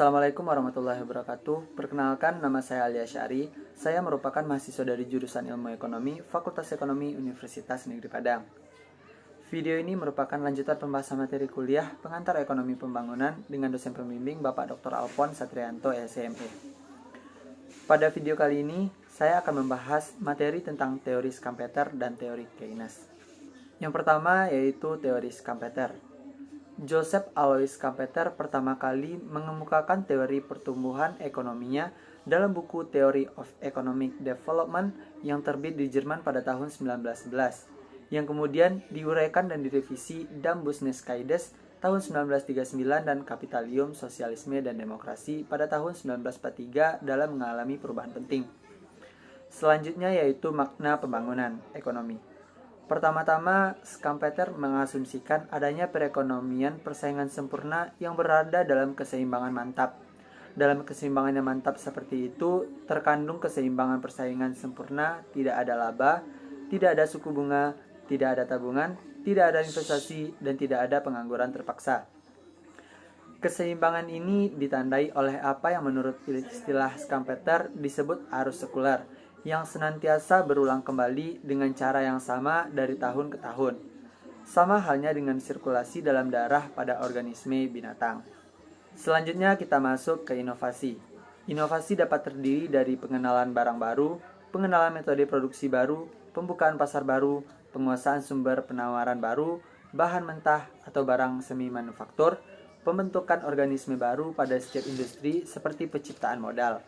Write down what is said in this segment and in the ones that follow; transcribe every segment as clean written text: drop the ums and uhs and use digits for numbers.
Assalamualaikum warahmatullahi wabarakatuh. Perkenalkan, nama saya Ali Asyari. Saya merupakan mahasiswa dari jurusan Ilmu Ekonomi, Fakultas Ekonomi Universitas Negeri Padang. Video ini merupakan lanjutan pembahasan materi kuliah Pengantar Ekonomi Pembangunan dengan dosen pembimbing Bapak Dr. Alphonse Satrianto, SME. Pada video kali ini, saya akan membahas materi tentang teori Schumpeter dan teori Keynes. Yang pertama yaitu teori Schumpeter. Joseph Alois Schumpeter pertama kali mengemukakan teori pertumbuhan ekonominya dalam buku Theory of Economic Development yang terbit di Jerman pada tahun 1911, yang kemudian diuraikan dan direvisi dalam Business-Kaides tahun 1939 dan Kapitalium, Sosialisme dan Demokrasi pada tahun 1943 dalam mengalami perubahan penting. Selanjutnya yaitu makna pembangunan ekonomi. Pertama-tama, Schumpeter mengasumsikan adanya perekonomian persaingan sempurna yang berada dalam keseimbangan mantap. Dalam keseimbangan yang mantap seperti itu, terkandung keseimbangan persaingan sempurna, tidak ada laba, tidak ada suku bunga, tidak ada tabungan, tidak ada investasi, dan tidak ada pengangguran terpaksa. Keseimbangan ini ditandai oleh apa yang menurut istilah Schumpeter disebut arus sekuler, yang senantiasa berulang kembali dengan cara yang sama dari tahun ke tahun. Sama halnya dengan sirkulasi dalam darah pada organisme binatang. Selanjutnya kita masuk ke inovasi. Inovasi dapat terdiri dari pengenalan barang baru, pengenalan metode produksi baru, pembukaan pasar baru, penguasaan sumber penawaran baru, bahan mentah atau barang semi manufaktur, pembentukan organisme baru pada setiap industri seperti penciptaan modal.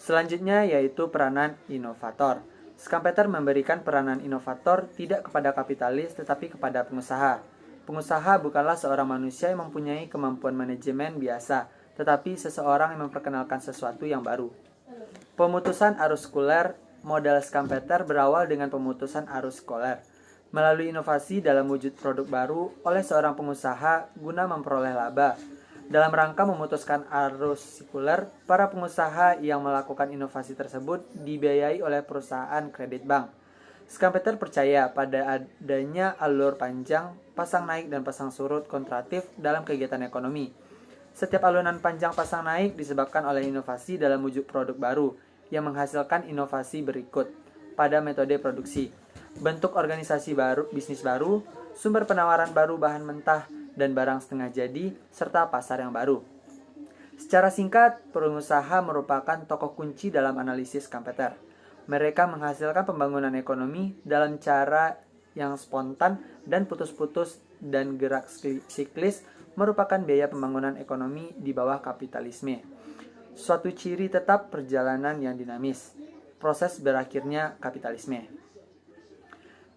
Selanjutnya yaitu peranan inovator. Schumpeter memberikan peranan inovator tidak kepada kapitalis tetapi kepada pengusaha. Pengusaha bukanlah seorang manusia yang mempunyai kemampuan manajemen biasa, tetapi seseorang yang memperkenalkan sesuatu yang baru. Pemutusan arus sekuler. Modal Schumpeter berawal dengan pemutusan arus sekuler melalui inovasi dalam wujud produk baru oleh seorang pengusaha guna memperoleh laba. Dalam rangka memutuskan arus sekuler, para pengusaha yang melakukan inovasi tersebut dibiayai oleh perusahaan kredit bank. Schumpeter percaya pada adanya alur panjang, pasang naik dan pasang surut kontraktif dalam kegiatan ekonomi. Setiap alunan panjang pasang naik disebabkan oleh inovasi dalam wujud produk baru yang menghasilkan inovasi berikut pada metode produksi, bentuk organisasi baru, bisnis baru, sumber penawaran baru bahan mentah, dan barang setengah jadi, serta pasar yang baru. Secara singkat, pengusaha merupakan tokoh kunci dalam analisis Schumpeter. Mereka menghasilkan pembangunan ekonomi dalam cara yang spontan dan putus-putus dan gerak siklis merupakan biaya pembangunan ekonomi di bawah kapitalisme. Suatu ciri tetap perjalanan yang dinamis, proses berakhirnya kapitalisme.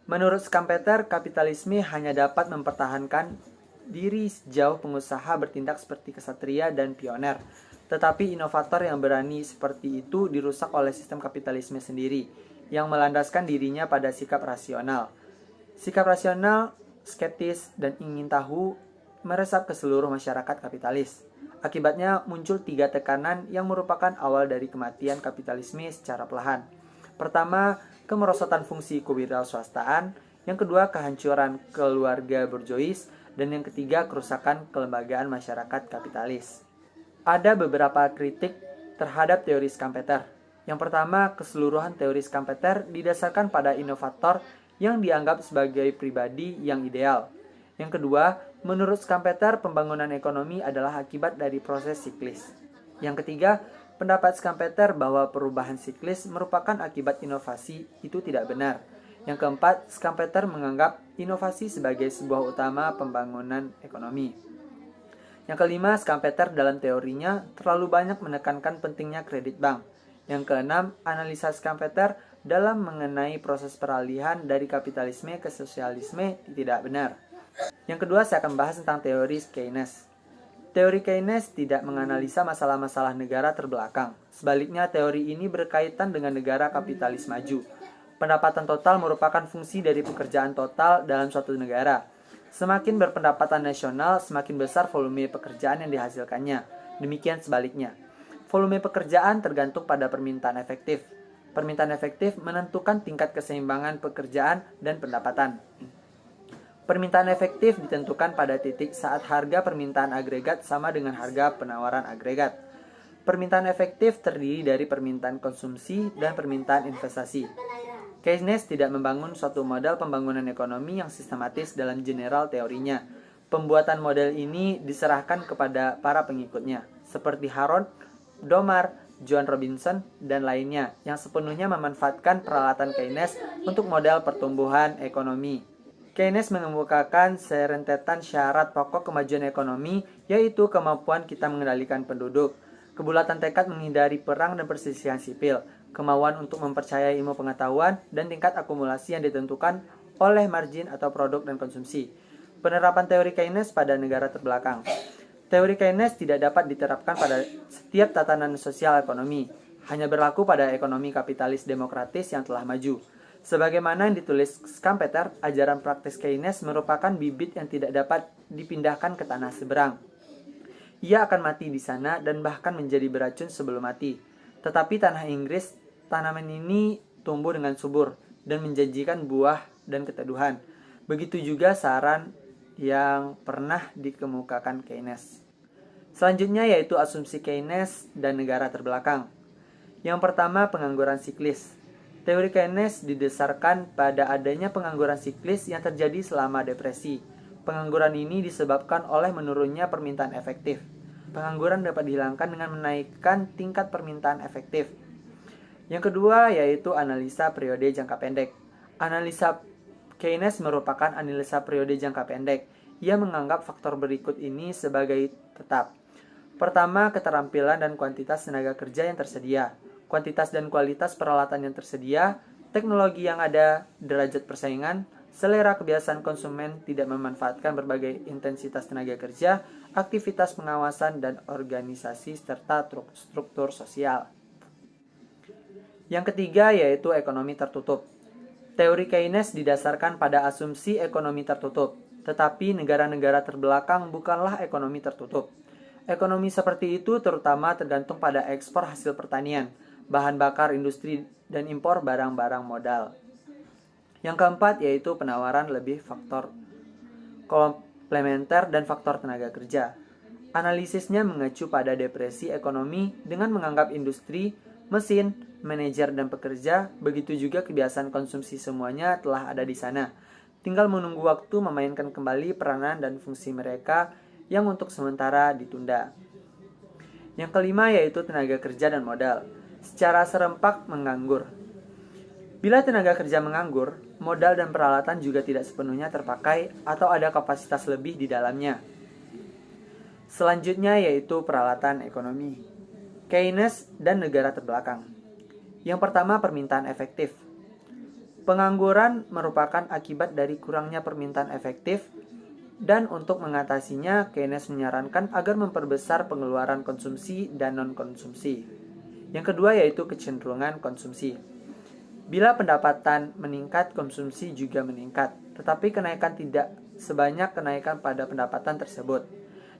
Menurut Schumpeter, kapitalisme hanya dapat mempertahankan diri sejauh pengusaha bertindak seperti kesatria dan pioner. Tetapi inovator yang berani seperti itu dirusak oleh sistem kapitalisme sendiri, yang melandaskan dirinya pada sikap rasional. Sikap rasional, skeptis, dan ingin tahu meresap ke seluruh masyarakat kapitalis. Akibatnya muncul 3 tekanan yang merupakan awal dari kematian kapitalisme secara perlahan. Pertama, kemerosotan fungsi kewirausahaan. Yang kedua, kehancuran keluarga borjuis. Dan yang ketiga, kerusakan kelembagaan masyarakat kapitalis. Ada beberapa kritik terhadap teori Schumpeter. Yang pertama, keseluruhan teori Schumpeter didasarkan pada inovator yang dianggap sebagai pribadi yang ideal. Yang kedua, menurut Schumpeter, pembangunan ekonomi adalah akibat dari proses siklis. Yang ketiga, pendapat Schumpeter bahwa perubahan siklis merupakan akibat inovasi itu tidak benar. Yang keempat, Schumpeter menganggap inovasi sebagai sebuah utama pembangunan ekonomi. Yang kelima, Schumpeter dalam teorinya terlalu banyak menekankan pentingnya kredit bank. Yang keenam, analisa Schumpeter dalam mengenai proses peralihan dari kapitalisme ke sosialisme tidak benar. Yang kedua, saya akan membahas tentang teori Keynes. Teori Keynes tidak menganalisa masalah-masalah negara terbelakang. Sebaliknya, teori ini berkaitan dengan negara kapitalis maju. Pendapatan total merupakan fungsi dari pekerjaan total dalam suatu negara. Semakin berpendapatan nasional, semakin besar volume pekerjaan yang dihasilkannya. Demikian sebaliknya. Volume pekerjaan tergantung pada permintaan efektif. Permintaan efektif menentukan tingkat keseimbangan pekerjaan dan pendapatan. Permintaan efektif ditentukan pada titik saat harga permintaan agregat sama dengan harga penawaran agregat. Permintaan efektif terdiri dari permintaan konsumsi dan permintaan investasi. Keynes tidak membangun suatu model pembangunan ekonomi yang sistematis dalam general teorinya. Pembuatan model ini diserahkan kepada para pengikutnya, seperti Harold Domar, John Robinson, dan lainnya, yang sepenuhnya memanfaatkan peralatan Keynes untuk model pertumbuhan ekonomi. Keynes mengemukakan serentetan syarat pokok kemajuan ekonomi, yaitu kemampuan kita mengendalikan penduduk, kebulatan tekad menghindari perang dan perselisihan sipil, kemauan untuk mempercayai ilmu pengetahuan, dan tingkat akumulasi yang ditentukan oleh margin atau produk dan konsumsi. Penerapan teori Keynes pada negara terbelakang. Teori Keynes tidak dapat diterapkan pada setiap tatanan sosial ekonomi, hanya berlaku pada ekonomi kapitalis demokratis yang telah maju. Sebagaimana yang ditulis Schumpeter, ajaran praktis Keynes merupakan bibit yang tidak dapat dipindahkan ke tanah seberang. Ia akan mati di sana dan bahkan menjadi beracun sebelum mati. Tetapi tanah Inggris, tanaman ini tumbuh dengan subur dan menjanjikan buah dan keteduhan. Begitu juga saran yang pernah dikemukakan Keynes. Selanjutnya yaitu asumsi Keynes dan negara terbelakang. Yang pertama, pengangguran siklis. Teori Keynes didasarkan pada adanya pengangguran siklis yang terjadi selama depresi. Pengangguran ini disebabkan oleh menurunnya permintaan efektif. Pengangguran dapat dihilangkan dengan menaikkan tingkat permintaan efektif. Yang kedua yaitu analisa periode jangka pendek. Analisa Keynes merupakan analisa periode jangka pendek. Ia menganggap faktor berikut ini sebagai tetap. Pertama, keterampilan dan kuantitas tenaga kerja yang tersedia, kuantitas dan kualitas peralatan yang tersedia, teknologi yang ada, derajat persaingan, selera kebiasaan konsumen tidak memanfaatkan berbagai intensitas tenaga kerja, aktivitas pengawasan dan organisasi serta struktur sosial. Yang ketiga yaitu ekonomi tertutup. Teori Keynes didasarkan pada asumsi ekonomi tertutup, tetapi negara-negara terbelakang bukanlah ekonomi tertutup. Ekonomi seperti itu terutama tergantung pada ekspor hasil pertanian, bahan bakar industri, dan impor barang-barang modal. Yang keempat yaitu penawaran lebih faktor komplementer dan faktor tenaga kerja. Analisisnya mengacu pada depresi ekonomi dengan menganggap industri, mesin, manajer, dan pekerja, begitu juga kebiasaan konsumsi semuanya telah ada di sana. Tinggal menunggu waktu memainkan kembali peranan dan fungsi mereka yang untuk sementara ditunda. Yang kelima yaitu tenaga kerja dan modal. Secara serempak menganggur. Bila tenaga kerja menganggur, modal dan peralatan juga tidak sepenuhnya terpakai atau ada kapasitas lebih di dalamnya. Selanjutnya yaitu peralatan ekonomi. Keynes dan negara terbelakang. Yang pertama, permintaan efektif. Pengangguran merupakan akibat dari kurangnya permintaan efektif, dan untuk mengatasinya, Keynes menyarankan agar memperbesar pengeluaran konsumsi dan non-konsumsi. Yang kedua yaitu kecenderungan konsumsi. Bila pendapatan meningkat, konsumsi juga meningkat, tetapi kenaikan tidak sebanyak kenaikan pada pendapatan tersebut.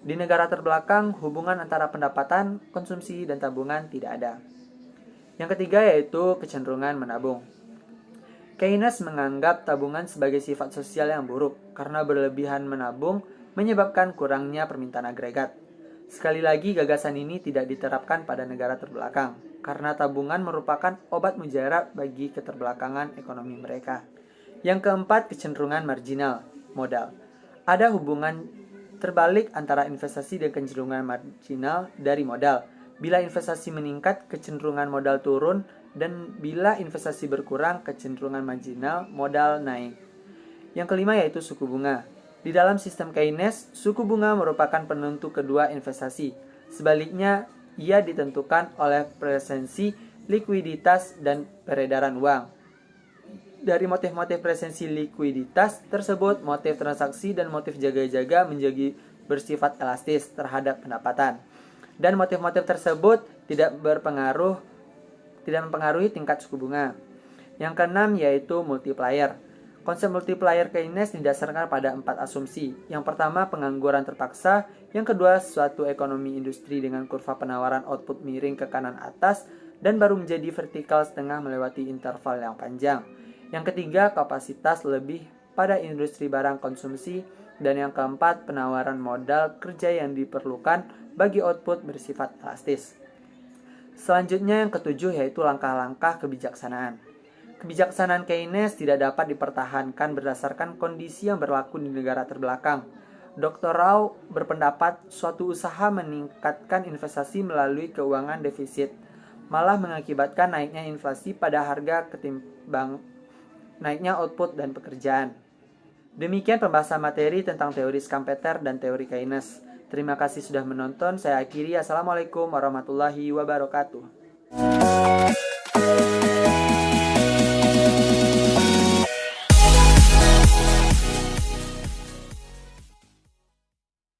Di negara terbelakang, hubungan antara pendapatan, konsumsi, dan tabungan tidak ada. Yang ketiga yaitu kecenderungan menabung. Keynes menganggap tabungan sebagai sifat sosial yang buruk karena berlebihan menabung menyebabkan kurangnya permintaan agregat. Sekali lagi, gagasan ini tidak diterapkan pada negara terbelakang karena tabungan merupakan obat mujarab bagi keterbelakangan ekonomi mereka. Yang keempat, kecenderungan marginal modal. Ada hubungan terbalik antara investasi dan kecenderungan marginal dari modal. Bila investasi meningkat, kecenderungan modal turun, dan bila investasi berkurang, kecenderungan marginal modal naik. Yang kelima yaitu suku bunga. Di dalam sistem Keynes, suku bunga merupakan penentu kedua investasi. Sebaliknya, ia ditentukan oleh presensi likuiditas dan peredaran uang. Dari motif-motif presensi likuiditas tersebut, motif transaksi dan motif jaga-jaga menjadi bersifat elastis terhadap pendapatan. Dan motif-motif tersebut tidak mempengaruhi tingkat suku bunga. Yang keenam yaitu multiplier. Konsep multiplier Keynes didasarkan pada 4 asumsi. Yang pertama, pengangguran terpaksa. Yang kedua, suatu ekonomi industri dengan kurva penawaran output miring ke kanan atas dan baru menjadi vertikal setengah melewati interval yang panjang. Yang ketiga, kapasitas lebih pada industri barang konsumsi. Dan yang keempat, penawaran modal kerja yang diperlukan bagi output bersifat elastis. Selanjutnya yang ketujuh yaitu langkah-langkah kebijaksanaan. Kebijaksanaan Keynes tidak dapat dipertahankan berdasarkan kondisi yang berlaku di negara terbelakang. Dr. Rao berpendapat suatu usaha meningkatkan investasi melalui keuangan defisit, malah mengakibatkan naiknya inflasi pada harga ketimbang naiknya output dan pekerjaan. Demikian pembahasan materi tentang teori Schumpeter dan teori Keynes. Terima kasih sudah menonton. Saya akhiri. Assalamualaikum warahmatullahi wabarakatuh.